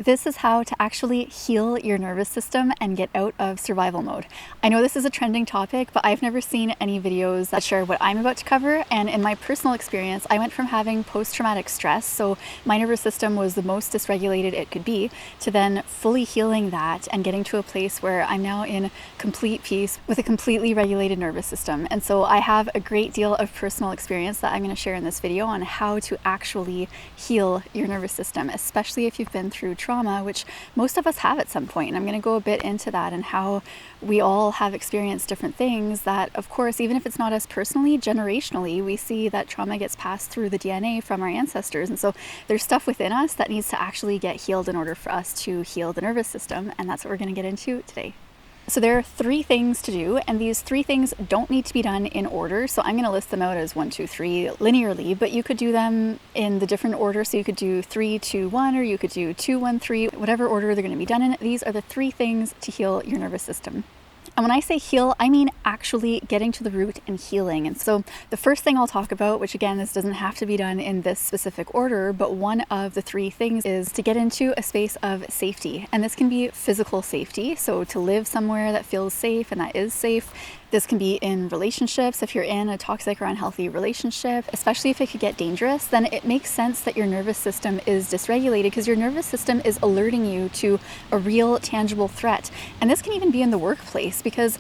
This is how to actually heal your nervous system and get out of survival mode. I know this is a trending topic, but I've never seen any videos that share what I'm about to cover. And in my personal experience, I went from having post-traumatic stress, so my nervous system was the most dysregulated it could be, to then fully healing that and getting to a place where I'm now in complete peace with a completely regulated nervous system. And so I have a great deal of personal experience that I'm going to share in this video on how to actually heal your nervous system, especially if you've been through trauma, which most of us have at some point. And I'm going to go a bit into that and how we all have experienced different things that, of course, even if it's not us personally, generationally, we see that trauma gets passed through the DNA from our ancestors. And so there's stuff within us that needs to actually get healed in order for us to heal the nervous system. And that's what we're going to get into today. So there are 3 things to do, and these 3 things don't need to be done in order. So I'm going to list them out as 1, 2, 3 linearly, but you could do them in the different order. So you could do 3, 2, 1, or you could do 2, 1, 3, whatever order they're going to be done in. These are the 3 things to heal your nervous system. And when I say heal, I mean actually getting to the root and healing. And so the first thing I'll talk about, which again, this doesn't have to be done in this specific order, but one of the 3 things is to get into a space of safety. And this can be physical safety, so to live somewhere that feels safe and that is safe. This can be in relationships. If you're in a toxic or unhealthy relationship, especially if it could get dangerous, then it makes sense that your nervous system is dysregulated because your nervous system is alerting you to a real tangible threat. And this can even be in the workplace because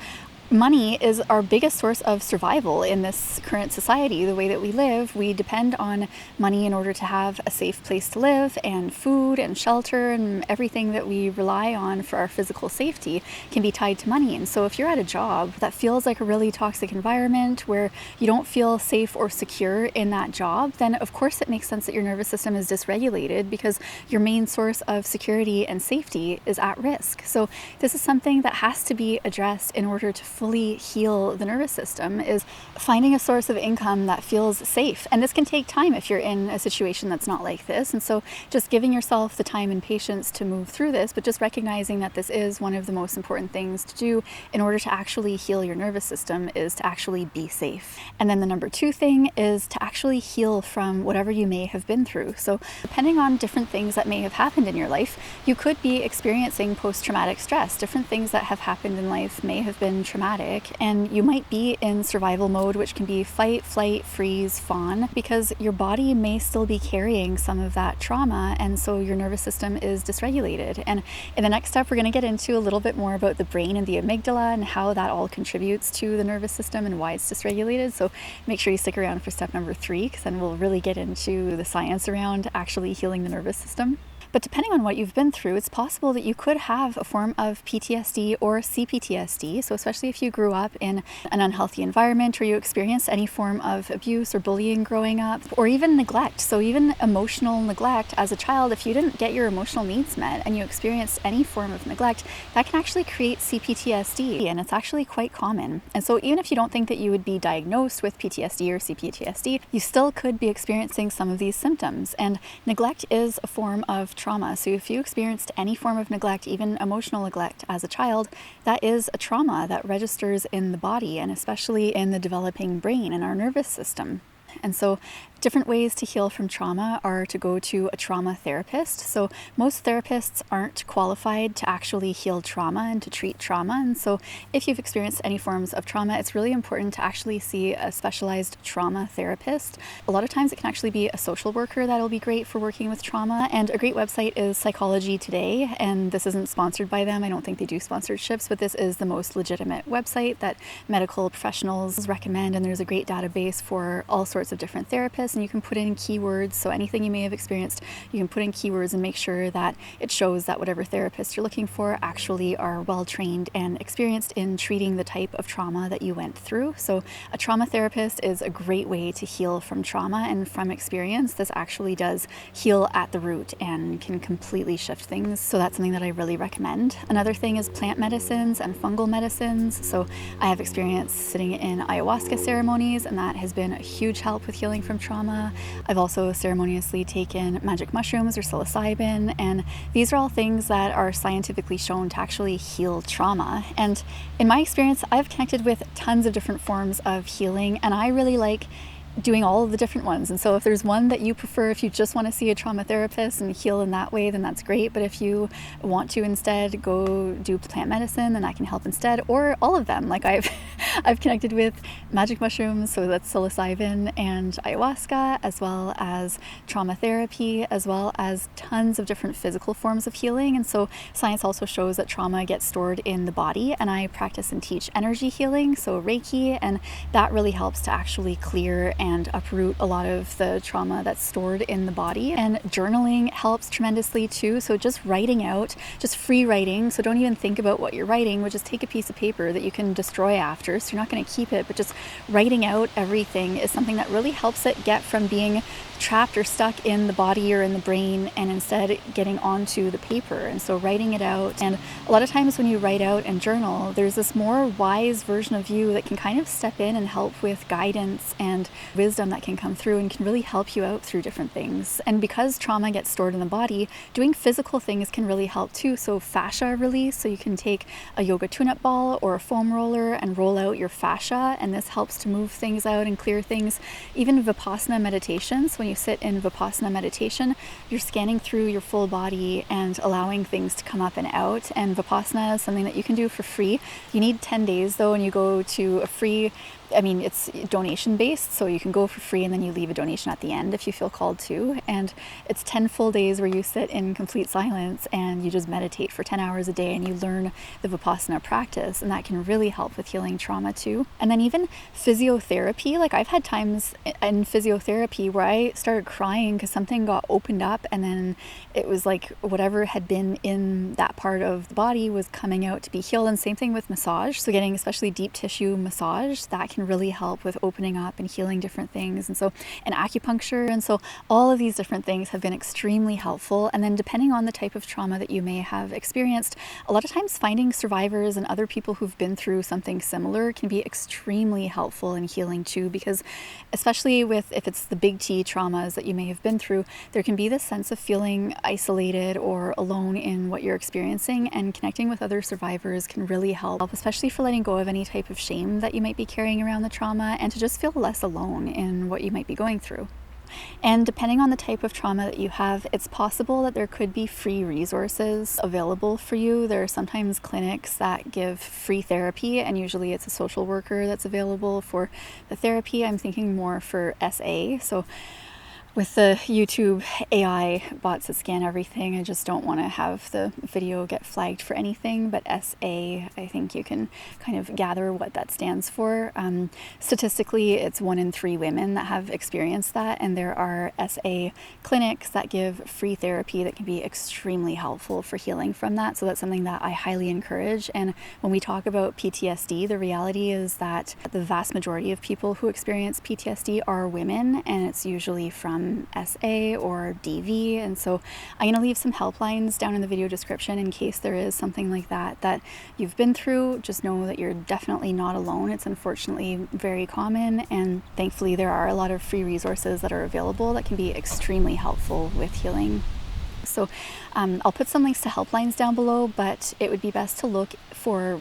money is our biggest source of survival in this current society. The way that we live, we depend on money in order to have a safe place to live, and food and shelter and everything that we rely on for our physical safety can be tied to money. And so if you're at a job that feels like a really toxic environment where you don't feel safe or secure in that job, then of course it makes sense that your nervous system is dysregulated because your main source of security and safety is at risk. So this is something that has to be addressed in order to fully heal the nervous system, is finding a source of income that feels safe. And this can take time if you're in a situation that's not like this. And so just giving yourself the time and patience to move through this, but just recognizing that this is one of the most important things to do in order to actually heal your nervous system is to actually be safe. And then the number 2 thing is to actually heal from whatever you may have been through. So depending on different things that may have happened in your life, you could be experiencing post-traumatic stress. Different things that have happened in life may have been traumatic, and you might be in survival mode, which can be fight, flight, freeze, fawn, because your body may still be carrying some of that trauma, and so your nervous system is dysregulated. And in the next step, we're going to get into a little bit more about the brain and the amygdala and how that all contributes to the nervous system and why it's dysregulated. So make sure you stick around for step number 3, because then we'll really get into the science around actually healing the nervous system. But depending on what you've been through, it's possible that you could have a form of PTSD or CPTSD. So especially if you grew up in an unhealthy environment or you experienced any form of abuse or bullying growing up, or even neglect. So even emotional neglect as a child, if you didn't get your emotional needs met and you experienced any form of neglect, that can actually create CPTSD, and it's actually quite common. And so even if you don't think that you would be diagnosed with PTSD or CPTSD, you still could be experiencing some of these symptoms. And neglect is a form of trauma. So if you experienced any form of neglect, even emotional neglect as a child, that is a trauma that registers in the body, and especially in the developing brain and our nervous system. And so different ways to heal from trauma are to go to a trauma therapist. So most therapists aren't qualified to actually heal trauma and to treat trauma. And so if you've experienced any forms of trauma, it's really important to actually see a specialized trauma therapist. A lot of times it can actually be a social worker that'll be great for working with trauma. And a great website is Psychology Today. And this isn't sponsored by them. I don't think they do sponsorships, but this is the most legitimate website that medical professionals recommend. And there's a great database for all sorts of different therapists, and you can put in keywords. So anything you may have experienced, you can put in keywords and make sure that it shows that whatever therapist you're looking for actually are well trained and experienced in treating the type of trauma that you went through. So a trauma therapist is a great way to heal from trauma, and from experience, this actually does heal at the root and can completely shift things. So that's something that I really recommend. Another thing is plant medicines and fungal medicines. So I have experience sitting in ayahuasca ceremonies, and that has been a huge help with healing from trauma. I've also ceremoniously taken magic mushrooms or psilocybin, and these are all things that are scientifically shown to actually heal trauma. And in my experience, I've connected with tons of different forms of healing, and I really like doing all of the different ones. And so if there's one that you prefer, if you just want to see a trauma therapist and heal in that way, then that's great. But if you want to instead go do plant medicine, then that can help instead, or all of them. Like I've connected with magic mushrooms, so that's psilocybin and ayahuasca, as well as trauma therapy, as well as tons of different physical forms of healing. And so science also shows that trauma gets stored in the body, and I practice and teach energy healing, so Reiki, and that really helps to actually clear and uproot a lot of the trauma that's stored in the body. And journaling helps tremendously too. So just writing out, just free writing. So don't even think about what you're writing, but just take a piece of paper that you can destroy after. So you're not going to keep it, but just writing out everything is something that really helps it get from being trapped or stuck in the body or in the brain, and instead getting onto the paper. And so writing it out, and a lot of times when you write out and journal, there's this more wise version of you that can kind of step in and help with guidance and wisdom that can come through and can really help you out through different things. And because trauma gets stored in the body, doing physical things can really help too. So fascia release, so you can take a yoga tune-up ball or a foam roller and roll out your fascia, and this helps to move things out and clear things. Even Vipassana meditation, so when you sit in Vipassana meditation, you're scanning through your full body and allowing things to come up and out. And Vipassana is something that you can do for free. You need 10 days though, and you go to a free, it's donation based, so you can go for free and then you leave a donation at the end if you feel called to. And it's 10 full days where you sit in complete silence and you just meditate for 10 hours a day, and you learn the Vipassana practice, and that can really help with healing trauma too. And then even physiotherapy, like I've had times in physiotherapy where I started crying because something got opened up, and then it was like whatever had been in that part of the body was coming out to be healed. And same thing with massage, so getting especially deep tissue massage, that can really help with opening up and healing different things. And so, and acupuncture, and so all of these different things have been extremely helpful. And then depending on the type of trauma that you may have experienced, a lot of times finding survivors and other people who've been through something similar can be extremely helpful in healing too, because especially with, if it's the big T traumas that you may have been through, there can be this sense of feeling isolated or alone in what you're experiencing, and connecting with other survivors can really help, especially for letting go of any type of shame that you might be carrying around the trauma, and to just feel less alone in what you might be going through. And depending on the type of trauma that you have, it's possible that there could be free resources available for you. There are sometimes clinics that give free therapy, and usually it's a social worker that's available for the therapy. I'm thinking more for SA. So with the YouTube AI bots that scan everything, I just don't want to have the video get flagged for anything. But SA, I think you can kind of gather what that stands for. Statistically, it's 1 in 3 women that have experienced that, and there are SA clinics that give free therapy that can be extremely helpful for healing from that. So that's something that I highly encourage. And when we talk about PTSD, the reality is that the vast majority of people who experience PTSD are women, and it's usually from SA or DV. And so I'm going to leave some helplines down in the video description in case there is something like that you've been through. Just know that you're definitely not alone. It's unfortunately very common, and thankfully there are a lot of free resources that are available that can be extremely helpful with healing. So I'll put some links to helplines down below, but it would be best to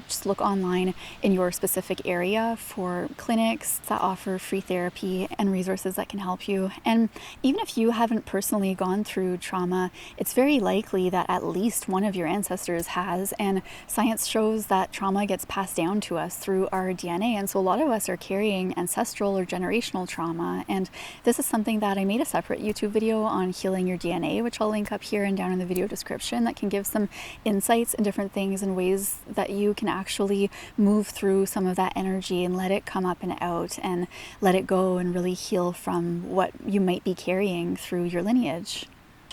just look online in your specific area for clinics that offer free therapy and resources that can help you. And even if you haven't personally gone through trauma, it's very likely that at least one of your ancestors has, and science shows that trauma gets passed down to us through our DNA. And so a lot of us are carrying ancestral or generational trauma, and this is something that I made a separate YouTube video on healing your DNA, which I'll link up here and down in the video description, that can give some insights and different things and ways that you can actually move through some of that energy and let it come up and out and let it go and really heal from what you might be carrying through your lineage.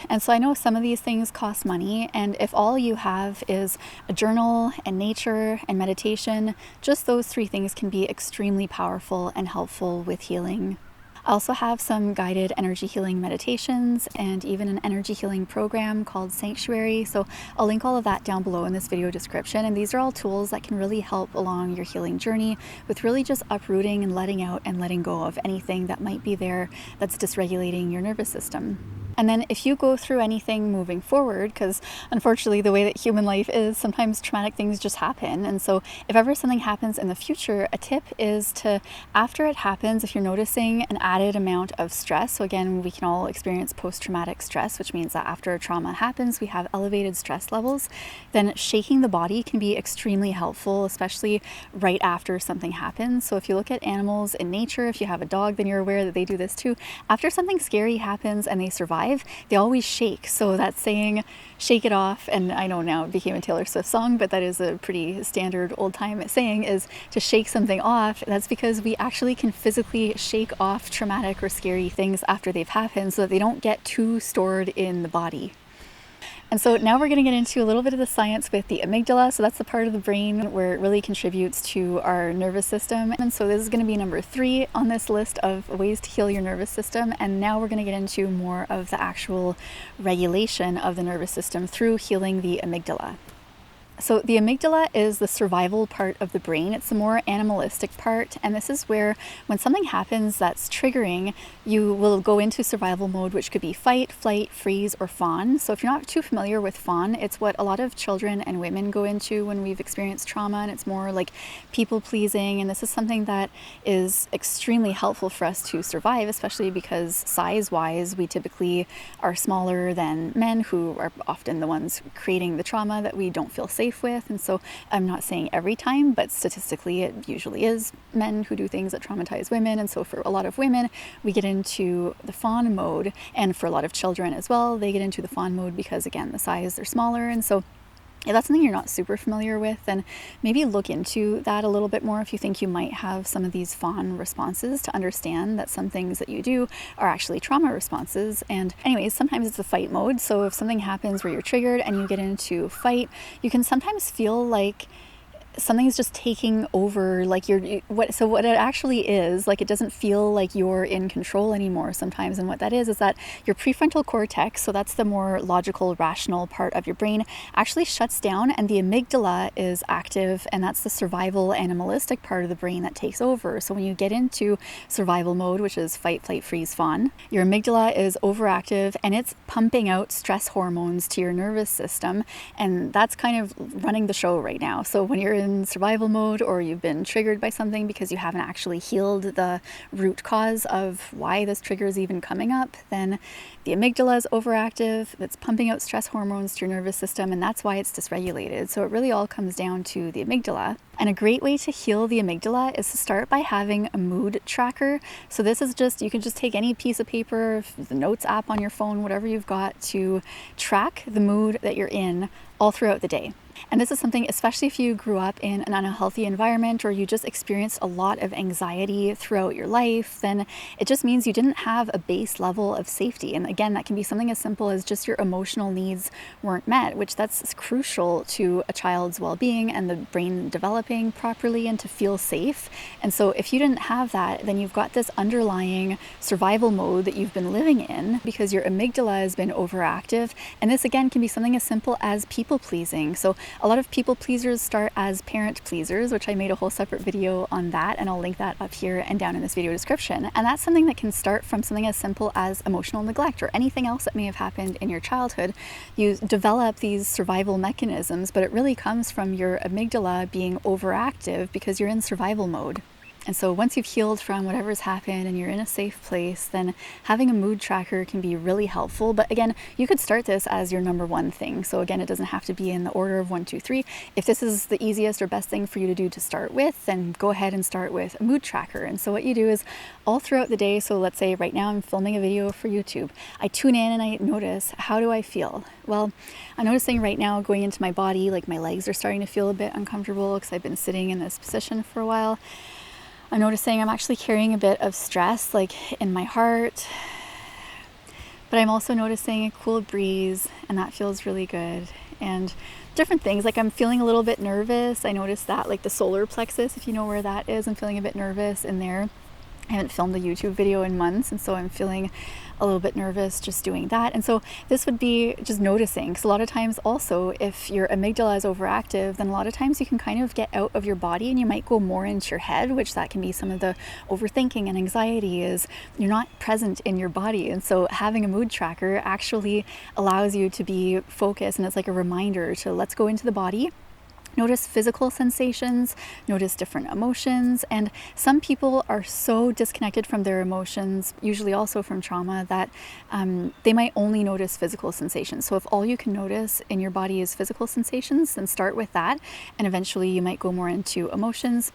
And so I know some of these things cost money, and if all you have is a journal and nature and meditation, just those 3 things can be extremely powerful and helpful with healing. I also have some guided energy healing meditations and even an energy healing program called Sanctuary. So I'll link all of that down below in this video description. And these are all tools that can really help along your healing journey with really just uprooting and letting out and letting go of anything that might be there that's dysregulating your nervous system. And then if you go through anything moving forward, because unfortunately the way that human life is, sometimes traumatic things just happen. And so if ever something happens in the future, a tip is to, after it happens, if you're noticing an added amount of stress, so again, we can all experience post-traumatic stress, which means that after a trauma happens, we have elevated stress levels, then shaking the body can be extremely helpful, especially right after something happens. So if you look at animals in nature, if you have a dog, then you're aware that they do this too. After something scary happens and they survive, they always shake. So that saying, shake it off, and I know now it became a Taylor Swift song, but that is a pretty standard old time saying, is to shake something off. That's because we actually can physically shake off traumatic or scary things after they've happened so that they don't get too stored in the body. And so now we're going to get into a little bit of the science with the amygdala. So that's the part of the brain where it really contributes to our nervous system. And so this is going to be number 3 on this list of ways to heal your nervous system. And now we're going to get into more of the actual regulation of the nervous system through healing the amygdala. So the amygdala is the survival part of the brain. It's the more animalistic part, and this is where when something happens that's triggering, you will go into survival mode, which could be fight, flight, freeze, or fawn. So if you're not too familiar with fawn, it's what a lot of children and women go into when we've experienced trauma, and it's more like people pleasing, and this is something that is extremely helpful for us to survive, especially because size-wise, we typically are smaller than men, who are often the ones creating the trauma that we don't feel safe with. And so I'm not saying every time, but statistically it usually is men who do things that traumatize women. And so for a lot of women, we get into the fawn mode, and for a lot of children as well, they get into the fawn mode because, again, the size, they're smaller. And so if that's something you're not super familiar with, then maybe look into that a little bit more if you think you might have some of these fawn responses, to understand that some things that you do are actually trauma responses. And anyways, sometimes it's the fight mode. So if something happens where you're triggered and you get into fight, you can sometimes feel like something's just taking over, like what it actually is, like, it doesn't feel like you're in control anymore sometimes. And what that is that your prefrontal cortex, so that's the more logical, rational part of your brain, actually shuts down, and the amygdala is active, and that's the survival, animalistic part of the brain that takes over. So when you get into survival mode, which is fight, flight, freeze, fawn, your amygdala is overactive, and it's pumping out stress hormones to your nervous system, and that's kind of running the show right now. So when you're in survival mode, or you've been triggered by something because you haven't actually healed the root cause of why this trigger is even coming up, then the amygdala is overactive, that's pumping out stress hormones to your nervous system, and that's why it's dysregulated. So it really all comes down to the amygdala. And a great way to heal the amygdala is to start by having a mood tracker. So this is just, you can just take any piece of paper, the notes app on your phone, whatever you've got, to track the mood that you're in all throughout the day. And this is something, especially if you grew up in an unhealthy environment, or you just experienced a lot of anxiety throughout your life, then it just means you didn't have a base level of safety. And again, that can be something as simple as just your emotional needs weren't met, which that's crucial to a child's well-being and the brain developing properly and to feel safe. And so if you didn't have that, then you've got this underlying survival mode that you've been living in because your amygdala has been overactive. And this, again, can be something as simple as people pleasing. So a lot of people pleasers start as parent pleasers, which I made a whole separate video on that, and I'll link that up here and down in this video description. And that's something that can start from something as simple as emotional neglect or anything else that may have happened in your childhood. You develop these survival mechanisms, but it really comes from your amygdala being overactive because you're in survival mode. And so once you've healed from whatever's happened and you're in a safe place, then having a mood tracker can be really helpful. But again, you could start this as your number 1 thing. So again, it doesn't have to be in the order of 1, 2, 3. If this is the easiest or best thing for you to do to start with, then go ahead and start with a mood tracker. And so what you do is all throughout the day, so let's say right now I'm filming a video for YouTube, I tune in and I notice, how do I feel? Well, I'm noticing right now going into my body, like my legs are starting to feel a bit uncomfortable because I've been sitting in this position for a while. I'm noticing I'm actually carrying a bit of stress, like in my heart, but I'm also noticing a cool breeze, and that feels really good. And different things, like I'm feeling a little bit nervous. I noticed that, like the solar plexus, if you know where that is, I'm feeling a bit nervous in there. I haven't filmed a YouTube video in months, and so I'm feeling a little bit nervous just doing that. And so this would be just noticing, because a lot of times also if your amygdala is overactive, then a lot of times you can kind of get out of your body and you might go more into your head, which that can be some of the overthinking and anxiety, is you're not present in your body. And so having a mood tracker actually allows you to be focused, and it's like a reminder to let's go into the body. Notice physical sensations, notice different emotions, and some people are so disconnected from their emotions, usually also from trauma, that they might only notice physical sensations. So if all you can notice in your body is physical sensations, then start with that, and eventually you might go more into emotions.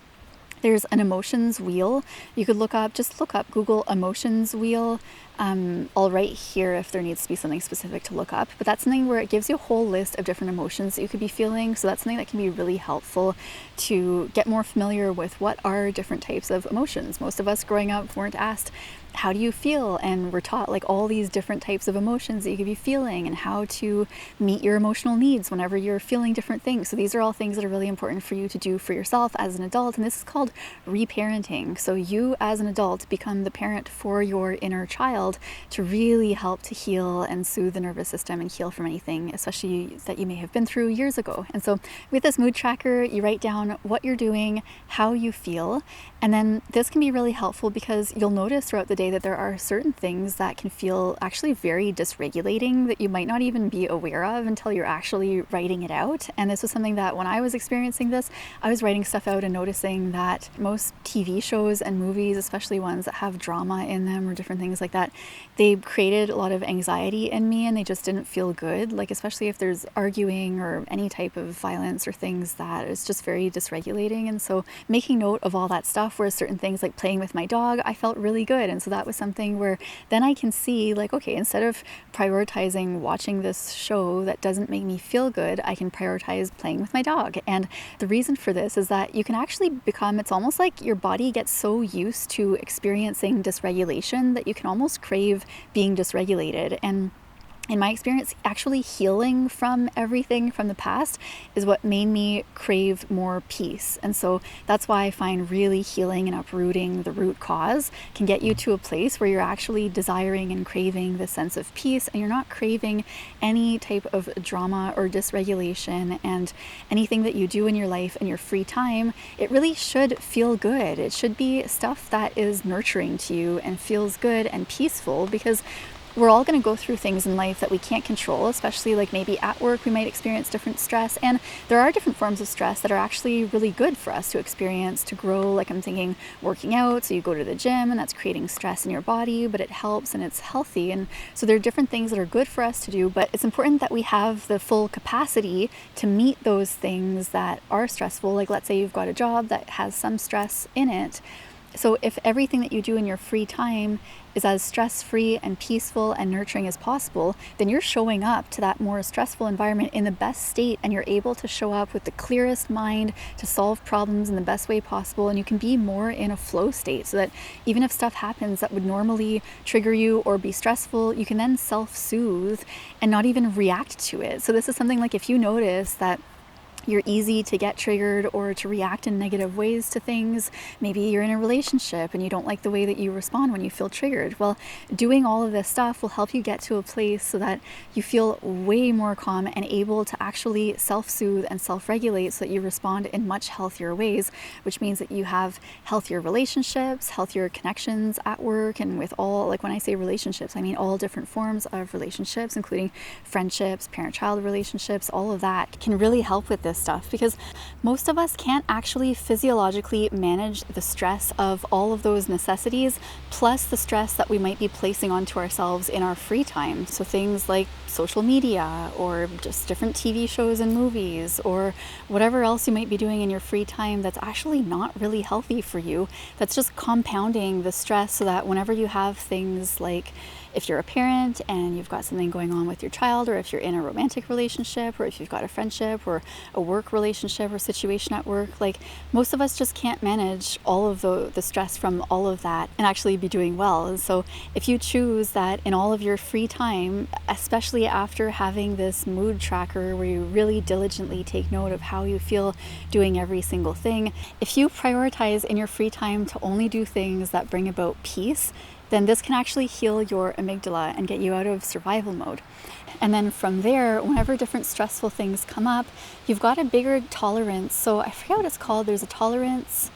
There's an emotions wheel. You could just look up, Google emotions wheel. I'll write here if there needs to be something specific to look up, but that's something where it gives you a whole list of different emotions that you could be feeling. So that's something that can be really helpful to get more familiar with what are different types of emotions. Most of us growing up weren't asked, how do you feel? And we're taught like all these different types of emotions that you could be feeling and how to meet your emotional needs whenever you're feeling different things. So these are all things that are really important for you to do for yourself as an adult. And this is called reparenting. So you as an adult become the parent for your inner child to really help to heal and soothe the nervous system and heal from anything, especially that you may have been through years ago. And so with this mood tracker, you write down what you're doing, how you feel, and then this can be really helpful because you'll notice throughout the day that there are certain things that can feel actually very dysregulating that you might not even be aware of until you're actually writing it out. And this was something that when I was experiencing this, I was writing stuff out and noticing that most TV shows and movies, especially ones that have drama in them or different things like that, they created a lot of anxiety in me and they just didn't feel good. Like especially if there's arguing or any type of violence or things that is just very dysregulating. And so making note of all that stuff, where certain things like playing with my dog, I felt really good. And so that was something where then I can see like, okay, instead of prioritizing watching this show that doesn't make me feel good, I can prioritize playing with my dog. And the reason for this is that you can actually become, it's almost like your body gets so used to experiencing dysregulation that you can almost crave being dysregulated. And in my experience, actually healing from everything from the past is what made me crave more peace. And so that's why I find really healing and uprooting the root cause can get you to a place where you're actually desiring and craving the sense of peace, and you're not craving any type of drama or dysregulation. And anything that you do in your life in your free time, it really should feel good. It should be stuff that is nurturing to you and feels good and peaceful, because we're all going to go through things in life that we can't control, especially like maybe at work we might experience different stress, and there are different forms of stress that are actually really good for us to experience to grow. Like I'm thinking working out, so you go to the gym and that's creating stress in your body, but it helps and it's healthy. And so there are different things that are good for us to do, but it's important that we have the full capacity to meet those things that are stressful. Like let's say you've got a job that has some stress in it. So if everything that you do in your free time is as stress-free and peaceful and nurturing as possible, then you're showing up to that more stressful environment in the best state, and you're able to show up with the clearest mind to solve problems in the best way possible. And you can be more in a flow state so that even if stuff happens that would normally trigger you or be stressful, you can then self-soothe and not even react to it. So this is something like if you notice that you're easy to get triggered or to react in negative ways to things. Maybe you're in a relationship and you don't like the way that you respond when you feel triggered. Well, doing all of this stuff will help you get to a place so that you feel way more calm and able to actually self-soothe and self-regulate so that you respond in much healthier ways, which means that you have healthier relationships, healthier connections at work, and with all, like when I say relationships, I mean all different forms of relationships, including friendships, parent-child relationships. All of that can really help with this stuff, because most of us can't actually physiologically manage the stress of all of those necessities, plus the stress that we might be placing onto ourselves in our free time. So things like social media or just different TV shows and movies or whatever else you might be doing in your free time that's actually not really healthy for you, that's just compounding the stress, so that whenever you have things like if you're a parent and you've got something going on with your child, or if you're in a romantic relationship, or if you've got a friendship or a work relationship or situation at work, like most of us just can't manage all of the stress from all of that and actually be doing well. And so if you choose that in all of your free time, especially after having this mood tracker where you really diligently take note of how you feel doing every single thing, if you prioritize in your free time to only do things that bring about peace, then this can actually heal your amygdala and get you out of survival mode. And then from there, whenever different stressful things come up, you've got a bigger tolerance. So I forget what it's called. There's a tolerance.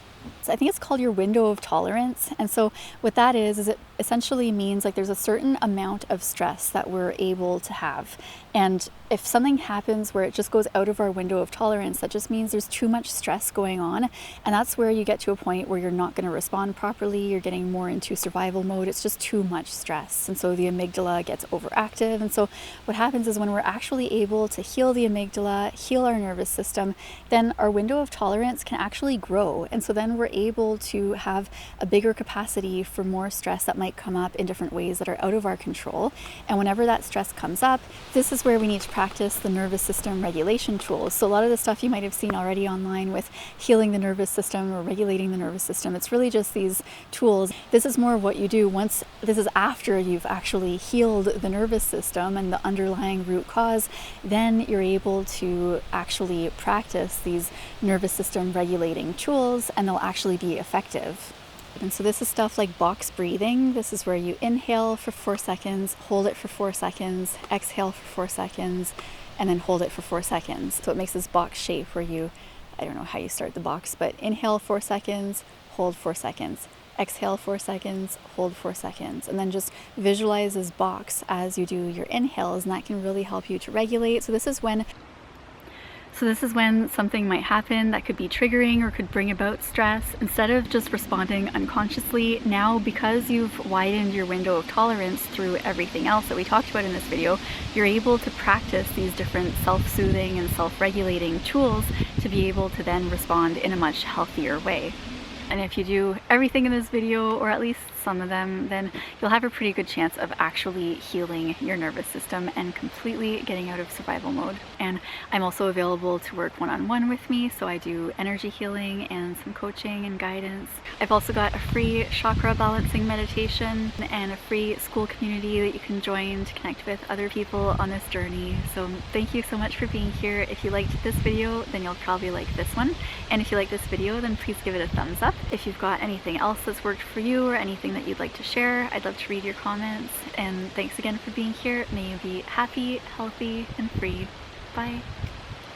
I think it's called your window of tolerance. And so what that is it essentially means like there's a certain amount of stress that we're able to have. And if something happens where it just goes out of our window of tolerance, that just means there's too much stress going on. And that's where you get to a point where you're not going to respond properly. You're getting more into survival mode. It's just too much stress. And so the amygdala gets overactive. And so what happens is when we're actually able to heal the amygdala, heal our nervous system, then our window of tolerance can actually grow. And so then we're able to have a bigger capacity for more stress that might come up in different ways that are out of our control. And whenever that stress comes up, this is where we need to practice the nervous system regulation tools. So a lot of the stuff you might have seen already online with healing the nervous system or regulating the nervous system, it's really just these tools. This is more of what you do once, this is after you've actually healed the nervous system and the underlying root cause, then you're able to actually practice these nervous system regulating tools and they'll actually be effective. And so this is stuff like box breathing. This is where you inhale for 4 seconds, hold it for 4 seconds, exhale for 4 seconds, and then hold it for 4 seconds. So it makes this box shape where you, I don't know how you start the box, but inhale 4 seconds, hold 4 seconds, exhale 4 seconds, hold 4 seconds, and then just visualize this box as you do your inhales, and that can really help you to regulate. So this is when something might happen that could be triggering or could bring about stress. Instead of just responding unconsciously, now because you've widened your window of tolerance through everything else that we talked about in this video, you're able to practice these different self-soothing and self-regulating tools to be able to then respond in a much healthier way. And if you do everything in this video, or at least some of them, then you'll have a pretty good chance of actually healing your nervous system and completely getting out of survival mode. And I'm also available to work one-on-one with me, so I do energy healing and some coaching and guidance. I've also got a free chakra balancing meditation and a free school community that you can join to connect with other people on this journey. So thank you so much for being here. If you liked this video, then you'll probably like this one. And if you like this video, then please give it a thumbs up. If you've got anything else that's worked for you or anything that you'd like to share, I'd love to read your comments. And thanks again for being here. May you be happy, healthy, and free. Bye.